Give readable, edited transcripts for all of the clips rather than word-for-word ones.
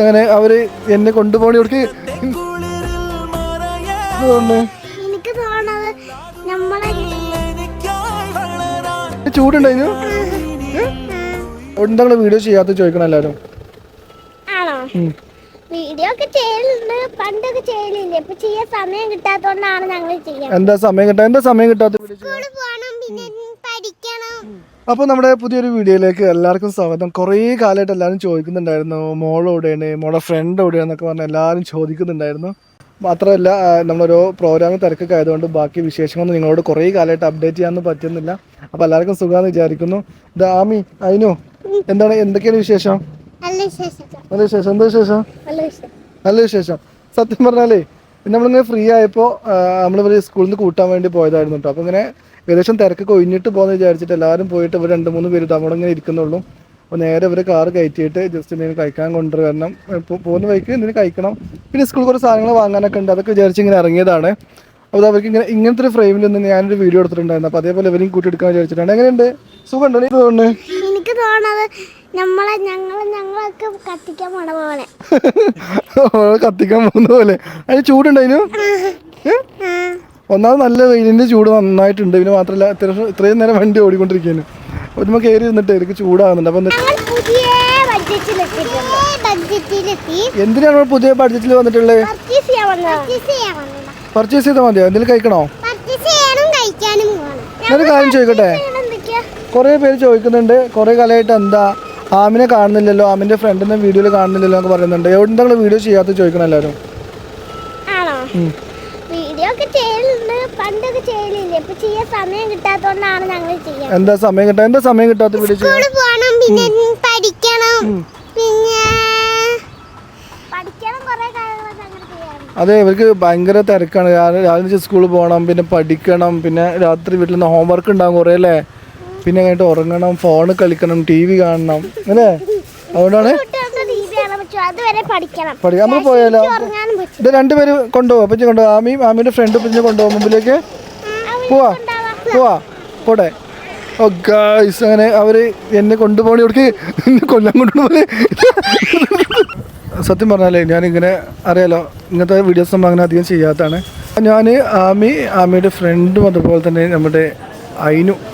അങ്ങനെ അവര് എന്നെ കൊണ്ടുപോകണ ഇവർക്ക് ചൂടുണ്ടായിരുന്നു. എന്താണ് വീഡിയോ ചെയ്യാത്ത ചോദിക്കണം എല്ലാരും. വീഡിയോ ഒക്കെ ചെയ്യലുണ്ട്, പണ്ടൊക്കെ ചെയ്യലില്ലേ, ഇപ്പൊ ചെയ്യാൻ സമയം കിട്ടാത്തോണ്ടാണ് ഞങ്ങൾ ചെയ്യുന്നത്. എന്താ സമയം കിട്ടാത്ത അപ്പോൾ നമ്മുടെ പുതിയൊരു വീഡിയോയിലേക്ക് എല്ലാവർക്കും സ്വാഗതം. കുറേ കാലമായിട്ട് എല്ലാവരും ചോദിക്കുന്നുണ്ടായിരുന്നു മോളെവിടെയാണ്, മോളെ ഫ്രണ്ട് എവിടെയാണെന്നൊക്കെ പറഞ്ഞ് എല്ലാവരും ചോദിക്കുന്നുണ്ടായിരുന്നു. മാത്രമല്ല നമ്മളൊരു പ്രോഗ്രാമിൽ തിരക്കൊക്കെ ആയതുകൊണ്ട് ബാക്കി വിശേഷങ്ങളൊന്നും നിങ്ങളോട് കുറേ കാലമായിട്ട് അപ്ഡേറ്റ് ചെയ്യാനൊന്നും പറ്റുന്നില്ല. അപ്പോൾ എല്ലാവർക്കും സുഖമാണെന്ന് വിചാരിക്കുന്നു. ആമി, അയിനു, എന്തൊക്കെയാണ് വിശേഷം? നല്ല വിശേഷം. എന്താ വിശേഷം? നല്ല വിശേഷം. സത്യം പറഞ്ഞാലേ നമ്മളിങ്ങനെ ഫ്രീ ആയപ്പോൾ നമ്മളിവർ സ്കൂളിൽ നിന്ന് കൂട്ടാൻ വേണ്ടി പോയതായിരുന്നു കേട്ടോ. അപ്പോൾ ഇങ്ങനെ ഏകദേശം തിരക്കൊക്കെ ഒഴിഞ്ഞിട്ട് പോകുന്ന വിചാരിച്ചിട്ട് എല്ലാവരും പോയിട്ട് ഇവർ 2-3 പേര് അവിടെ ഇങ്ങനെ ഇരിക്കുന്നുള്ളൂ. അപ്പോൾ നേരെ ഇവർ കാറ് കയറ്റിയിട്ട് ജസ്റ്റ് എന്തെങ്കിലും കഴിക്കാൻ കൊണ്ടുവരണം, പോകുന്ന വഴിക്ക് എന്തെങ്കിലും കഴിക്കണം, പിന്നെ സ്കൂളിൽ കുറച്ച് സാധനങ്ങൾ വാങ്ങാനൊക്കെ ഉണ്ട്, അതൊക്കെ വിചാരിച്ച് ഇങ്ങനെ ഇറങ്ങിയതാണ്. അപ്പോൾ അവർക്ക് ഇങ്ങനത്തെ ഒരു ഫ്രെയിമിൽ നിന്ന് ഞാനൊരു വീഡിയോ എടുത്തിട്ടുണ്ടായിരുന്നു. അപ്പോൾ അതേപോലെ ഇവരെയും കൂട്ടിയെടുക്കാൻ വിചാരിച്ചിട്ടുണ്ട്. എങ്ങനെയുണ്ട്? സുഖമുണ്ടോ? എനിക്ക് തോന്നുന്നത് ഞങ്ങളൊക്കെ കത്തിക്കാൻ പോണ പോലെ കത്തിക്കാൻ പോകുന്ന പോലെ. അതിന് ചൂടുണ്ടായിരുന്നു. ഒന്നാമത് നല്ല വെയിലിൻ്റെ ചൂട് നന്നായിട്ടുണ്ട്. പിന്നെ മാത്രമല്ല ഇത്രയും നേരം വണ്ടി ഓടിക്കൊണ്ടിരിക്കുകയാണ്. അപ്പോൾ നമുക്ക് കയറി ഇരുന്നിട്ട് എനിക്ക് ചൂടാകുന്നുണ്ട്. അപ്പം എന്തിനാണ് നമ്മൾ പുതിയ ബഡ്ജറ്റിൽ വന്നിട്ടുള്ളത്? പർച്ചേസ് ചെയ്താൽ മതിയോ? എന്തെങ്കിലും കഴിക്കണോ? ഞാനൊരു കാര്യം ചോദിക്കട്ടെ, കുറേ പേര് ചോദിക്കുന്നുണ്ട് കുറേ കാലമായിട്ട് എന്താ ആമിനെ കാണുന്നില്ലല്ലോ, ആമിൻ്റെ ഫ്രണ്ടിനെ വീഡിയോയിൽ കാണുന്നില്ലല്ലോ എന്നൊക്കെ പറയുന്നുണ്ട്. എവിടെ വീഡിയോ ചെയ്യാത്ത ചോദിക്കണം എല്ലാവരും. വീഡിയോ ഒക്കെ ചെയ്യലുണ്ട്, പണ്ടൊക്കെ ചെയ്യലില്ലേ, ഇപ്പൊ ചെയ്യാൻ സമയം കിട്ടാത്തോണ്ടാണ് ഞങ്ങൾ ചെയ്യുന്നത്. എന്താ സമയം കിട്ടാത്ത വീഡിയോ? സ്കൂളിൽ പോകണം, പിന്നെ പഠിക്കണം, പിന്നെ കുറേ കാര്യങ്ങളൊക്കെ അങ്ങനെ ചെയ്യാറുണ്ട്. അതെ, ഇവർക്ക് ഭയങ്കര തിരക്കാണ്. രാവിലെ സ്കൂളിൽ പോകണം, പിന്നെ പഠിക്കണം, പിന്നെ രാത്രി വീട്ടിൽ നിന്ന് ഹോംവർക്ക് ഉണ്ടാകും കുറേ അല്ലേ, പിന്നെ കഴിഞ്ഞിട്ട് ഉറങ്ങണം, ഫോണ് കളിക്കണം, TV കാണണം അല്ലേ. അതുകൊണ്ടാണ് നമ്മൾ പോയാലോ? ഇത് 2 പേര് കൊണ്ടുപോകും. അപ്പം കൊണ്ടുപോകും. ആമിയുടെ ഫ്രണ്ട് പിന്നെ കൊണ്ടുപോകും മുമ്പിലേക്ക്. പോട്ടെ. ഓ ഗായ്സ്, അങ്ങനെ അവര് എന്നെ കൊണ്ടുപോകണ ഇവർക്ക് കൊല്ലം കൊണ്ടുപോലെ. സത്യം പറഞ്ഞാലേ ഞാനിങ്ങനെ അറിയാലോ, ഇങ്ങനത്തെ വീഡിയോസ് നമ്മൾ അങ്ങനെ അധികം ചെയ്യാത്തതാണ്. ഞാൻ ആമിയുടെ ഫ്രണ്ടും അതുപോലെ തന്നെ നമ്മുടെ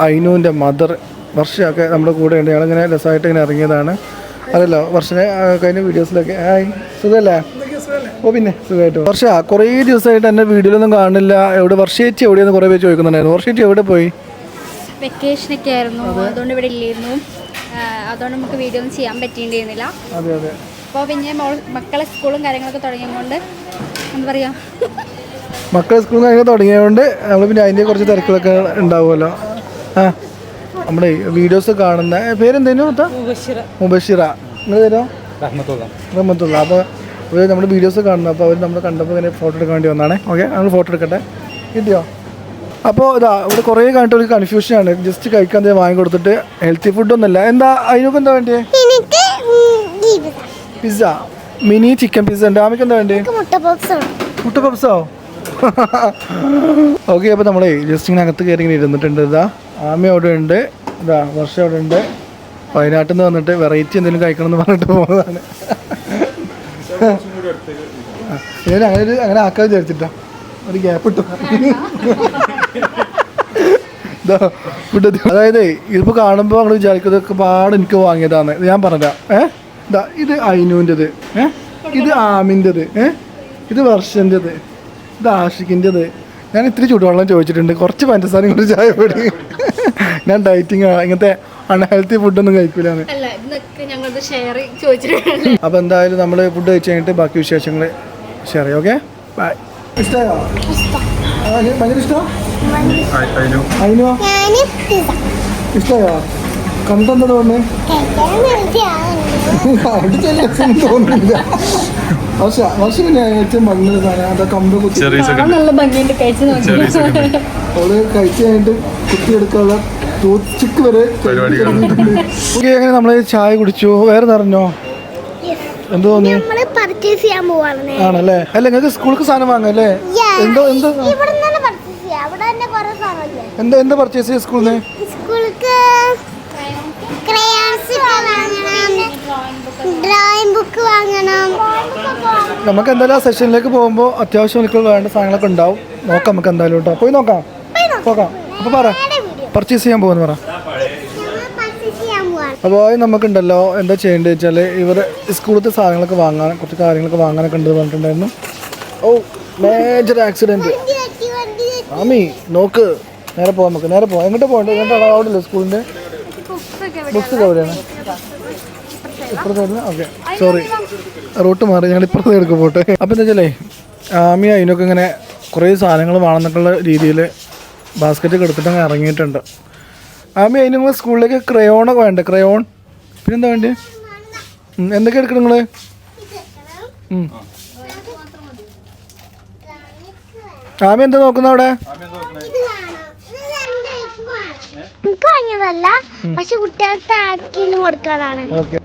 അയിനുവിൻ്റെ മദർ വർഷയൊക്കെ നമ്മുടെ കൂടെ ഉണ്ട്. ഞങ്ങളിങ്ങനെ രസമായിട്ട് ഇങ്ങനെ ഇറങ്ങിയതാണ്. അറിയാലോ വർഷനെ കഴിഞ്ഞ വീഡിയോസിലൊക്കെ. സുഖമല്ലേ? ഓ പിന്നെ സുഖമായിട്ട്. വർഷ കുറേ ദിവസമായിട്ട് എന്നെ വീഡിയോയിലൊന്നും കാണില്ല. എവിടെ വർഷേച്ചി എവിടെയെന്ന് കുറേ പേര് ചോദിക്കുന്നുണ്ടായിരുന്നു. വർഷേച്ചി എവിടെ പോയി? വെക്കേഷനൊക്കെ ആയിരുന്നു, അതുകൊണ്ട് ഇവിടെ ഇല്ലായിരുന്നു. അതുകൊണ്ട് നമുക്ക് വീഡിയോ ഒന്നും ചെയ്യാൻ പറ്റിയിട്ടുണ്ടായിരുന്നില്ല. അതെ. അപ്പോൾ പിന്നെ മക്കളെ സ്കൂളും കാര്യങ്ങളൊക്കെ തുടങ്ങിയതുകൊണ്ട് എന്താ പറയുക, മക്കളെ സ്കൂളും കാര്യങ്ങൾ തുടങ്ങിയതുകൊണ്ട് നമ്മൾ പിന്നെ അതിൻ്റെ കുറച്ച് തിരക്കുകളൊക്കെ ഉണ്ടാവുമല്ലോ. നമ്മുടെ വീഡിയോസ് കാണുന്ന പേരെന്തേനു? മുബഷിറ. നിങ്ങൾ തരോ? റഹ്മത്തുള്ള. അപ്പോൾ അവർ നമ്മുടെ വീഡിയോസ് കാണുന്നു. അപ്പോൾ അവർ നമ്മൾ കണ്ടപ്പോൾ ഇങ്ങനെ ഫോട്ടോ എടുക്കാൻ വേണ്ടി വന്നാണ്. ഓക്കെ, നമ്മൾ ഫോട്ടോ എടുക്കട്ടെ. കിട്ടിയോ? അപ്പോൾ ഇവിടെ കുറേ കണ്ടിട്ട് ഒരു കൺഫ്യൂഷനാണ്. ജസ്റ്റ് കഴിക്കാൻ എന്തെങ്കിലും വാങ്ങിക്കൊടുത്തിട്ട് ഹെൽത്തി ഫുഡൊന്നുമല്ല. എന്താ അതിനൊക്കെ എന്താ വേണ്ടേ? പിസ്സ, മിനി ചിക്കൻ പിസ്സ ഉണ്ട്. ആമിക്ക് എന്താ വേണ്ടേ? മുട്ട പപ്സോ? ഓക്കെ, അപ്പോൾ നമ്മളെ ജസ്റ്റ് ഇങ്ങനെ അകത്ത് കയറി ഇങ്ങനെ ഇരുന്നിട്ടുണ്ട്. ആമി അവിടെ ഉണ്ട്, വർഷം അവിടെ ഉണ്ട്. വയനാട്ടിൽ നിന്ന് വന്നിട്ട് വെറൈറ്റി എന്തെങ്കിലും കഴിക്കണം എന്ന് പറഞ്ഞിട്ട് പോകുന്നതാണ്. ഞാൻ അങ്ങനെ ആക്കാൻ വിചാരിച്ചിട്ടാ, ഒരു ഗ്യാപ്പ് ഇട്ടു. അതായത് ഇതിപ്പോൾ കാണുമ്പോൾ നമ്മൾ വിചാരിക്കുന്നതൊക്കെ പാട് എനിക്ക് വാങ്ങിയതാണ്. ഞാൻ പറഞ്ഞുതരാം. ഇത് അയിനുവിൻ്റെത്, ഇത് ആമിൻ്റെത്, ഇത് വർഷൻ്റെത്, ഇത് ആഷിഖിൻ്റെത്. ഞാൻ ഇത്തിരി ചൂടുവെള്ളം ചോദിച്ചിട്ടുണ്ട്, കുറച്ച് പഞ്ചസാരയും കുറച്ച് ചായപ്പൊടി. ഞാൻ ഡയറ്റിങ് ഇങ്ങനത്തെ അൺഹെൽത്തി ഫുഡൊന്നും കഴിക്കൂലാണ്. അപ്പോൾ എന്തായാലും നമ്മൾ ഫുഡ് കഴിച്ച് കഴിഞ്ഞിട്ട് ബാക്കി വിശേഷങ്ങൾ ഷെയർ ചെയ്യാം. Okay, bye. ഇഷ്ടമായോ? ഭയങ്കര ഇഷ്ടമോ? ഇഷ്ടമായോ? കണ്ടെന്താ തോന്നുന്നത്? തോന്നുന്നില്ല. വർഷം പിന്നെ ഏറ്റവും ഭംഗിയുള്ള സാധനം അതാ കമ്പ് കുത്തി. അവള് കഴിച്ച് കഴിഞ്ഞിട്ട് കുത്തിയെടുക്കാനുള്ള ടൂത്ത് വരെ. അങ്ങനെ നമ്മള് ചായ കുടിച്ചു. വേറെ നിറഞ്ഞോ? എന്ത് തോന്നി? ആണല്ലേ? അല്ല, നിങ്ങൾക്ക് സ്കൂൾക്ക് സാധനം വാങ്ങല്ലേ? എന്താ പർച്ചേസ് ചെയ്യ സ്കൂളിൽ നിന്ന്? ഡ്രോയിങ് ബുക്ക് വാങ്ങണം. നമുക്ക് എന്തായാലും ആ സെഷനിലേക്ക് പോകുമ്പോൾ അത്യാവശ്യം എനിക്ക് വേണ്ട സാധനങ്ങളൊക്കെ ഉണ്ടാവും. നോക്കാം നമുക്ക് എന്തായാലും കേട്ടോ. പോയി നോക്കാം. നോക്കാം. അപ്പോൾ പറ പർച്ചേസ് ചെയ്യാൻ പോകുന്നു പറ. അപ്പോൾ നമുക്കുണ്ടല്ലോ എന്താ ചെയ്യേണ്ടത് വെച്ചാൽ ഇവർ സ്കൂളത്തെ സാധനങ്ങളൊക്കെ വാങ്ങാൻ കുറച്ച് കാര്യങ്ങളൊക്കെ വാങ്ങാനൊക്കെ ഉണ്ട് പറഞ്ഞിട്ടുണ്ടായിരുന്നു. ഓ മേജർ ആക്സിഡൻറ്റ്. ആമി നോക്ക് നേരെ പോകാം. നമുക്ക് നേരെ പോകാം. എങ്ങോട്ട് പോകണ്ടേ? എങ്ങോട്ടാണ് അവിടെ ഇല്ലേ സ്കൂളിൻ്റെ ബുക്സ് എവിടെയാണ്? ഇപ്പുറത്തായിരുന്നു. ഓക്കെ സോറി റൂട്ട് മാറി. ഞങ്ങൾ ഇപ്പുറത്ത് എടുക്കും പോട്ടെ. അപ്പോൾ എന്താ വെച്ചാലേ ആമി അതിനൊക്കെ ഇങ്ങനെ കുറേ സാധനങ്ങൾ വേണമെന്നൊക്കെയുള്ള രീതിയിൽ ബാസ്ക്കറ്റൊക്കെ എടുത്തിട്ട് അങ്ങ് ഇറങ്ങിയിട്ടുണ്ട്. ആമി അതിന് നിങ്ങൾ സ്കൂളിലേക്ക് ക്രയോണൊക്കെ വേണ്ടേ? ക്രയോൺ പിന്നെന്താ വേണ്ടി? എന്തൊക്കെ എടുക്കണം നിങ്ങൾ? ആമി എന്താ നോക്കുന്ന അവിടെ? എനിക്ക് വാങ്ങിയതല്ല, പക്ഷെ കുട്ടികൾക്ക് ആർക്കെങ്കിലും കൊടുക്കാനാണ്. ഓക്കെ